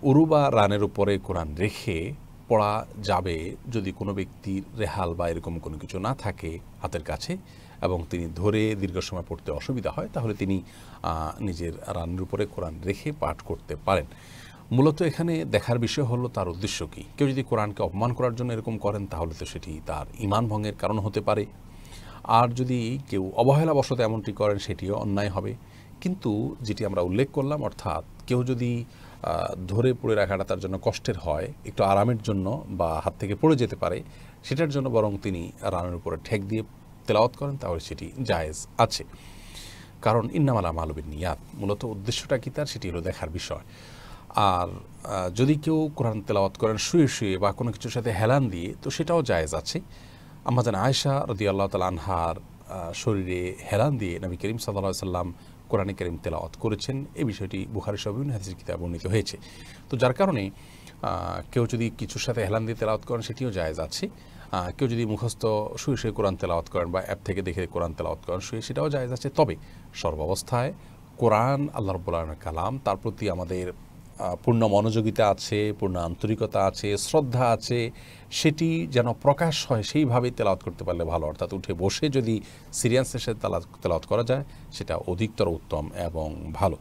উরু বা রানের উপরে কোরআন রেখে পড়া যাবে যদি কোনো ব্যক্তির রেহাল বা এরকম কোনো কিছু না থাকে হাতের কাছে এবং তিনি ধরে দীর্ঘ সময় পড়তে অসুবিধা হয়, তাহলে তিনি নিজের রানের উপরে কোরআন রেখে পাঠ করতে পারেন। মূলত এখানে দেখার বিষয় হলো তার উদ্দেশ্য কী। কেউ যদি কোরআনকে অপমান করার জন্য এরকম করেন তাহলে তো সেটি তার ঈমান ভঙ্গের কারণ হতে পারে। আর যদি কেউ অবহেলাবশত এমনটি করেন সেটিও অন্যায় হবে। কিন্তু যেটি আমরা উল্লেখ করলাম, অর্থাৎ কেউ যদি ধরে পড়ে রাখাটা তার জন্য কষ্টের হয়, একটু আরামের জন্য বা হাত থেকে পড়ে যেতে পারে, সেটার জন্য বরং তিনি রানের উপরে ঠেক দিয়ে তেলাওয়াত করেন, তাহলে সেটি জায়েজ আছে। কারণ ইন্নামাল আমালু বিন্নিয়াত, মূলত উদ্দেশ্যটা কি তার সেটি হলো দেখার বিষয়। আর যদি কেউ কোরআন তেলাওয়াত করেন শুয়ে শুয়ে বা কোনো কিছুর সাথে হেলান দিয়ে, তো সেটাও জায়েজ আছে। আম্মাজান আয়েশা রাদিয়াল্লাহু তাআলা আনহার শরীরে হেলান দিয়ে নবী করিম সাল্লাল্লাহু আলাইহি সাল্লাম কোরআনে কারীম তেলাওয়াত করেছেন, এই বিষয়টি বুখারী সহ বিভিন্ন হাদিসের কিতাবে বর্ণিত হয়েছে। তো যার কারণে কেউ যদি কিছুর সাথে হেলান দিয়ে তেলাওয়াত করেন সেটিও জায়েজ আছে। কেউ যদি মুখস্থ শুয়ে শুয়ে কোরআন তেলাওয়াত করেন বা অ্যাপ থেকে দেখে কোরআন তেলাওয়াত করেন শুয়ে, সেটাও জায়েজ আছে। তবে সর্বাবস্থায় কোরআন আল্লাহ রাব্বুল আলামিনের কালাম, তার প্রতি আমাদের পূর্ণ মনোযোগিতা আছে, পূর্ণ আন্তরিকতা আছে, শ্রদ্ধা আছে, সেটি যেন প্রকাশ হয় সেইভাবেই তেলাওয়াত করতে পারলে ভালো। অর্থাৎ উঠে বসে যদি সিরিয়াসনেসের সাথে তেলাওয়াত করা যায় সেটা অধিকতর উত্তম এবং ভালো।